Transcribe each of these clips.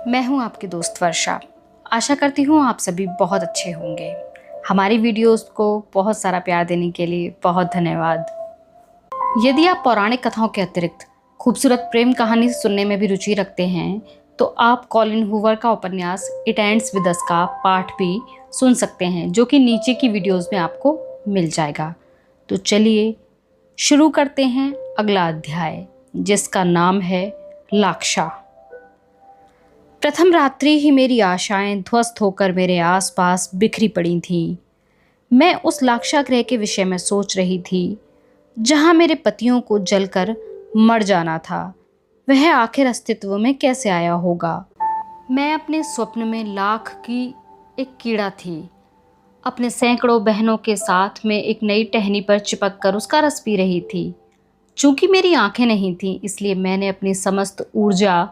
मैं हूं आपकी दोस्त वर्षा। आशा करती हूं आप सभी बहुत अच्छे होंगे। हमारी वीडियोस को बहुत सारा प्यार देने के लिए बहुत धन्यवाद। यदि आप पौराणिक कथाओं के अतिरिक्त खूबसूरत प्रेम कहानी सुनने में भी रुचि रखते हैं तो आप कॉलिन हूवर का उपन्यास इट एंड्स विद अस का पाठ भी सुन सकते हैं, जो कि नीचे की वीडियोस में आपको मिल जाएगा। तो चलिए शुरू करते हैं अगला अध्याय, जिसका नाम है लाक्षा। प्रथम रात्रि ही मेरी आशाएं ध्वस्त होकर मेरे आसपास बिखरी पड़ी थीं। मैं उस लाक्षागृह के विषय में सोच रही थी जहां मेरे पतियों को जलकर मर जाना था। वह आखिर अस्तित्व में कैसे आया होगा? मैं अपने स्वप्न में लाख की एक कीड़ा थी, अपने सैकड़ों बहनों के साथ में एक नई टहनी पर चिपक कर उसका रस पी रही थी। चूंकि मेरी आंखें नहीं थीं, इसलिए मैंने अपनी समस्त ऊर्जा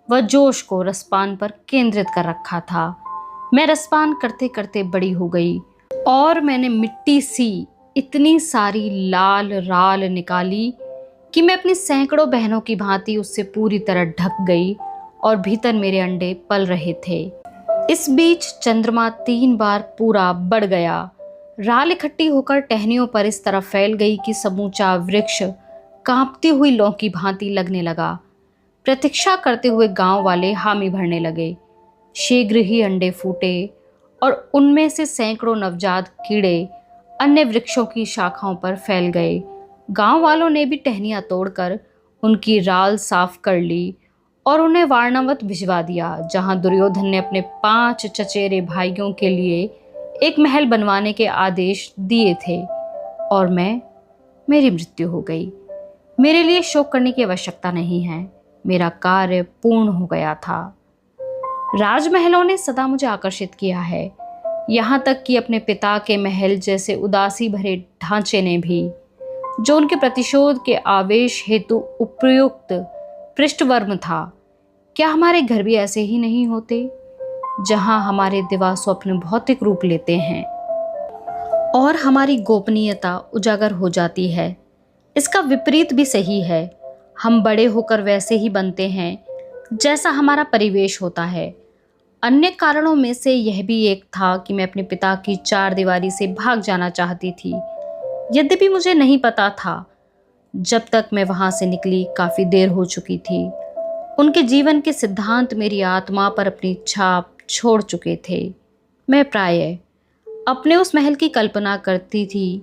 व जोश को रसपान पर केंद्रित कर रखा था। मैं रसपान करते करते बड़ी हो गई और मैंने मिट्टी सी इतनी सारी लाल राल निकाली कि मैं अपनी सैकड़ों बहनों की भांति उससे पूरी तरह ढक गई और भीतर मेरे अंडे पल रहे थे। इस बीच चंद्रमा 3 बार पूरा बढ़ गया। राल इकट्ठी होकर टहनियों पर इस तरह फैल गई कि समूचा वृक्ष कांपती हुई लौ की भांति लगने लगा। प्रतीक्षा करते हुए गांव वाले हामी भरने लगे। शीघ्र ही अंडे फूटे और उनमें से सैकड़ों नवजात कीड़े अन्य वृक्षों की शाखाओं पर फैल गए। गांव वालों ने भी टहनियां तोड़कर उनकी राल साफ कर ली और उन्हें वारणावत भिजवा दिया, जहां दुर्योधन ने अपने 5 चचेरे भाइयों के लिए एक महल बनवाने के आदेश दिए थे। और मेरी मृत्यु हो गई। मेरे लिए शोक करने की आवश्यकता नहीं है। मेरा कार्य पूर्ण हो गया था। राजमहलों ने सदा मुझे आकर्षित किया है, यहाँ तक कि अपने पिता के महल जैसे उदासी भरे ढांचे ने भी, जो उनके प्रतिशोध के आवेश हेतु उपयुक्त पृष्ठवर्म था। क्या हमारे घर भी ऐसे ही नहीं होते, जहाँ हमारे दिवा स्वप्न भौतिक रूप लेते हैं और हमारी गोपनीयता उजागर हो जाती है? इसका विपरीत भी सही है। हम बड़े होकर वैसे ही बनते हैं जैसा हमारा परिवेश होता है। अन्य कारणों में से यह भी एक था कि मैं अपने पिता की 4 दीवारी से भाग जाना चाहती थी। यद्यपि मुझे नहीं पता था जब तक मैं वहां से निकली काफ़ी देर हो चुकी थी। उनके जीवन के सिद्धांत मेरी आत्मा पर अपनी छाप छोड़ चुके थे। मैं प्रायः अपने उस महल की कल्पना करती थी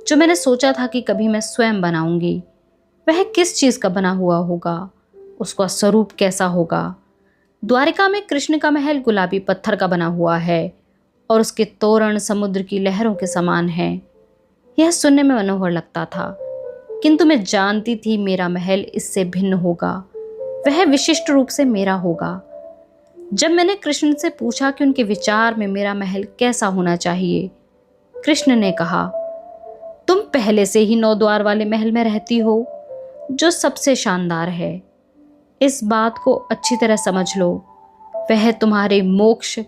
जो मैंने सोचा था कि कभी मैं स्वयं बनाऊंगी। वह किस चीज़ का बना हुआ होगा? उसका स्वरूप कैसा होगा? द्वारिका में कृष्ण का महल गुलाबी पत्थर का बना हुआ है और उसके तोरण समुद्र की लहरों के समान हैं। यह सुनने में मनोहर लगता था, किंतु मैं जानती थी मेरा महल इससे भिन्न होगा। वह विशिष्ट रूप से मेरा होगा। जब मैंने कृष्ण से पूछा कि उनके विचार में मेरा महल कैसा होना चाहिए, कृष्ण ने कहा, तुम पहले से ही 9 द्वार वाले महल में रहती हो, जो सबसे शानदार है। इस बात को अच्छी तरह समझ लो। वह तुम्हारे मोक्ष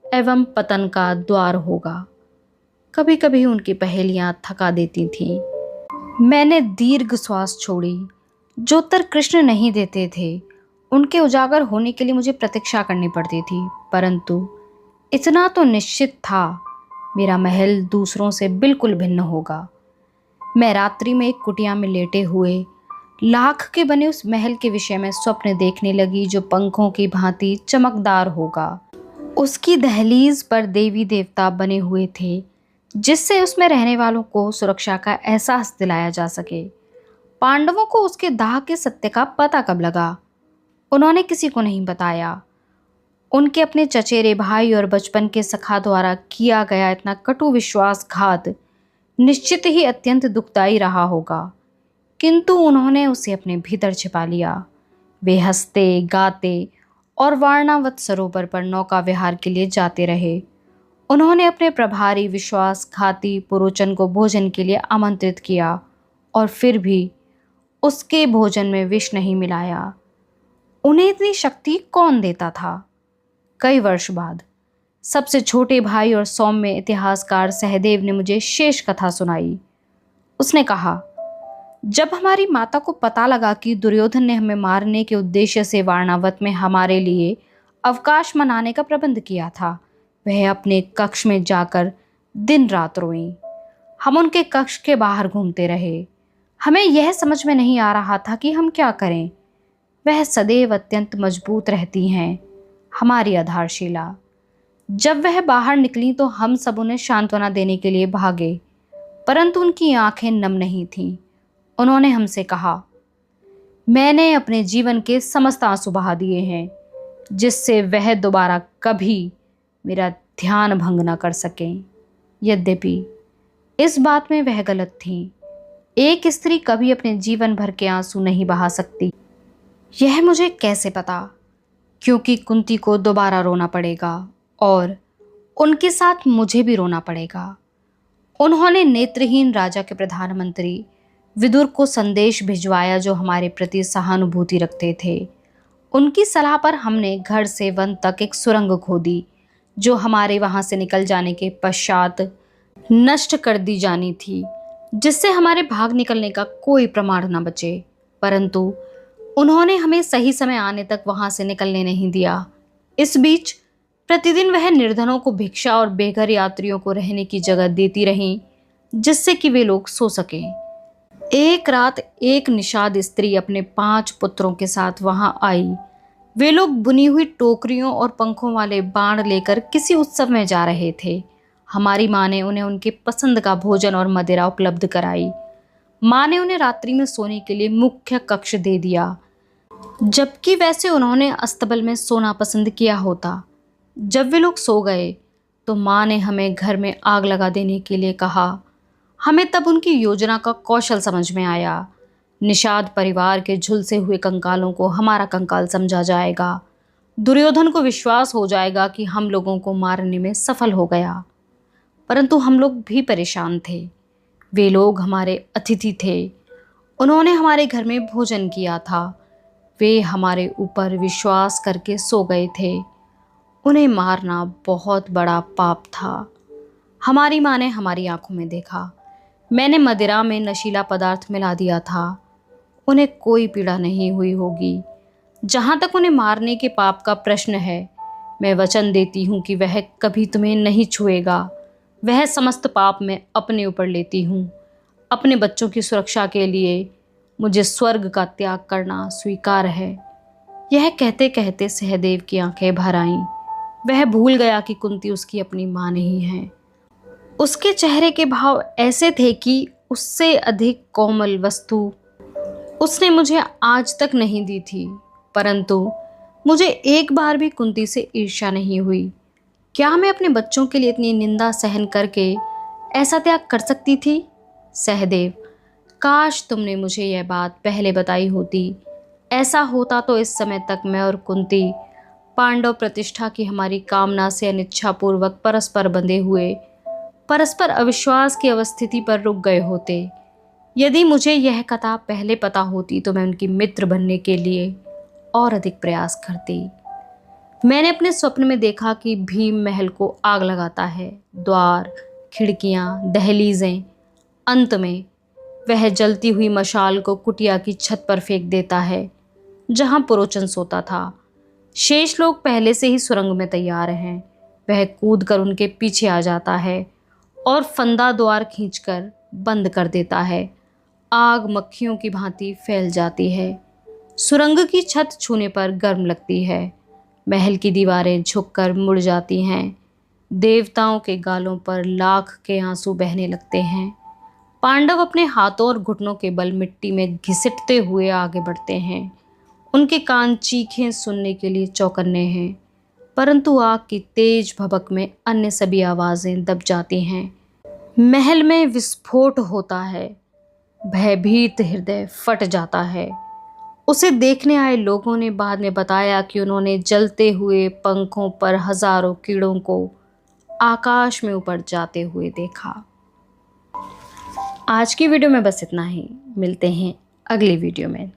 एवं पतन का द्वार होगा। कभी कभी उनकी पहेलियां थका देती थीं। मैंने दीर्घ श्वास छोड़ी। जो उत्तर कृष्ण नहीं देते थे, उनके उजागर होने के लिए मुझे प्रतीक्षा करनी पड़ती थी। परंतु इतना तो निश्चित था, मेरा महल दूसरों से बिल्कुल भिन्न होगा। मैं रात्रि में एक कुटिया में लेटे हुए लाख के बने उस महल के विषय में स्वप्न देखने लगी, जो पंखों की भांति चमकदार होगा। उसकी दहलीज पर देवी देवता बने हुए थे, जिससे उसमें रहने वालों को सुरक्षा का एहसास दिलाया जा सके। पांडवों को उसके दाह के सत्य का पता कब लगा? उन्होंने किसी को नहीं बताया। उनके अपने चचेरे भाई और बचपन के सखा द्वारा किया गया इतना कटु विश्वासघात निश्चित ही अत्यंत दुखदायी रहा होगा, किंतु उन्होंने उसे अपने भीतर छिपा लिया। वे हंसते गाते और वारणावत सरोवर पर नौका विहार के लिए जाते रहे। उन्होंने अपने प्रभारी विश्वासघाती पुरोचन को भोजन के लिए आमंत्रित किया और फिर भी उसके भोजन में विष नहीं मिलाया। उन्हें इतनी शक्ति कौन देता था? कई वर्ष बाद सबसे छोटे भाई और सौम्य इतिहासकार सहदेव ने मुझे शेष कथा सुनाई। उसने कहा, जब हमारी माता को पता लगा कि दुर्योधन ने हमें मारने के उद्देश्य से वारणावत में हमारे लिए अवकाश मनाने का प्रबंध किया था। वह अपने कक्ष में जाकर दिन रात रोईं। हम उनके कक्ष के बाहर घूमते रहे। हमें यह समझ में नहीं आ रहा था कि हम क्या करें। वह सदैव अत्यंत मजबूत रहती हैं, हमारी आधारशिला। जब वह बाहर निकली तो हम सब उन्हें सांत्वना देने के लिए भागे, परंतु उनकी आंखें नम नहीं थीं। उन्होंने हमसे कहा, मैंने अपने जीवन के समस्त आंसू बहा दिए हैं, जिससे वह दोबारा कभी मेरा ध्यान भंग न कर सकें। यद्यपि इस बात में वह गलत थी। एक स्त्री कभी अपने जीवन भर के आंसू नहीं बहा सकती। यह मुझे कैसे पता? क्योंकि कुंती को दोबारा रोना पड़ेगा और उनके साथ मुझे भी रोना पड़ेगा। उन्होंने नेत्रहीन राजा के प्रधानमंत्री विदुर को संदेश भिजवाया, जो हमारे प्रति सहानुभूति रखते थे। उनकी सलाह पर हमने घर से वन तक एक सुरंग खोदी, जो हमारे वहां से निकल जाने के पश्चात नष्ट कर दी जानी थी, जिससे हमारे भाग निकलने का कोई प्रमाण न बचे। परंतु उन्होंने हमें सही समय आने तक वहां से निकलने नहीं दिया। इस बीच प्रतिदिन वह निर्धनों को भिक्षा और बेघर यात्रियों को रहने की जगह देती रहीं, जिससे कि वे लोग सो सकें। एक रात एक निषाद स्त्री अपने 5 पुत्रों के साथ वहां आई। वे लोग बुनी हुई टोकरियों और पंखों वाले बाण लेकर किसी उत्सव में जा रहे थे। हमारी माँ ने उन्हें उनके पसंद का भोजन और मदिरा उपलब्ध कराई। माँ ने उन्हें रात्रि में सोने के लिए मुख्य कक्ष दे दिया, जबकि वैसे उन्होंने अस्तबल में सोना पसंद किया होता। जब वे लोग सो गए तो माँ ने हमें घर में आग लगा देने के लिए कहा। हमें तब उनकी योजना का कौशल समझ में आया। निषाद परिवार के झुलसे हुए कंकालों को हमारा कंकाल समझा जाएगा। दुर्योधन को विश्वास हो जाएगा कि हम लोगों को मारने में सफल हो गया। परंतु हम लोग भी परेशान थे। वे लोग हमारे अतिथि थे। उन्होंने हमारे घर में भोजन किया था। वे हमारे ऊपर विश्वास करके सो गए थे। उन्हें मारना बहुत बड़ा पाप था। हमारी माँ ने हमारी आंखों में देखा। मैंने मदिरा में नशीला पदार्थ मिला दिया था। उन्हें कोई पीड़ा नहीं हुई होगी। जहाँ तक उन्हें मारने के पाप का प्रश्न है, मैं वचन देती हूँ कि वह कभी तुम्हें नहीं छुएगा। वह समस्त पाप मैं अपने ऊपर लेती हूँ। अपने बच्चों की सुरक्षा के लिए मुझे स्वर्ग का त्याग करना स्वीकार है। यह कहते कहते सहदेव की आंखें भर आईं। वह भूल गया कि कुंती उसकी अपनी माँ नहीं है। उसके चेहरे के भाव ऐसे थे कि उससे अधिक कोमल वस्तु उसने मुझे आज तक नहीं दी थी। परंतु मुझे एक बार भी कुंती से ईर्ष्या नहीं हुई। क्या मैं अपने बच्चों के लिए इतनी निंदा सहन करके ऐसा त्याग कर सकती थी? सहदेव, काश तुमने मुझे यह बात पहले बताई होती। ऐसा होता तो इस समय तक मैं और कुंती पांडव प्रतिष्ठा की हमारी कामना से अनिच्छापूर्वक परस्पर बंधे हुए परस्पर अविश्वास की अवस्थिति पर रुक गए होते। यदि मुझे यह कथा पहले पता होती तो मैं उनकी मित्र बनने के लिए और अधिक प्रयास करती। मैंने अपने स्वप्न में देखा कि भीम महल को आग लगाता है। द्वार, खिड़कियां, दहलीजें, अंत में वह जलती हुई मशाल को कुटिया की छत पर फेंक देता है, जहां पुरोचन सोता था। शेष लोग पहले से ही सुरंग में तैयार हैं। वह कूदकर उनके पीछे आ जाता है और फंदा द्वार खींचकर बंद कर देता है। आग मक्खियों की भांति फैल जाती है। सुरंग की छत छूने पर गर्म लगती है। महल की दीवारें झुककर मुड़ जाती हैं। देवताओं के गालों पर लाख के आंसू बहने लगते हैं। पांडव अपने हाथों और घुटनों के बल मिट्टी में घिसटते हुए आगे बढ़ते हैं। उनके कान चीखें सुनने के लिए चौकन्ने हैं, परंतु आग की तेज भभक में अन्य सभी आवाजें दब जाती हैं। महल में विस्फोट होता है। भयभीत हृदय फट जाता है। उसे देखने आए लोगों ने बाद में बताया कि उन्होंने जलते हुए पंखों पर हजारों कीड़ों को आकाश में ऊपर जाते हुए देखा। आज की वीडियो में बस इतना ही। मिलते हैं अगली वीडियो में।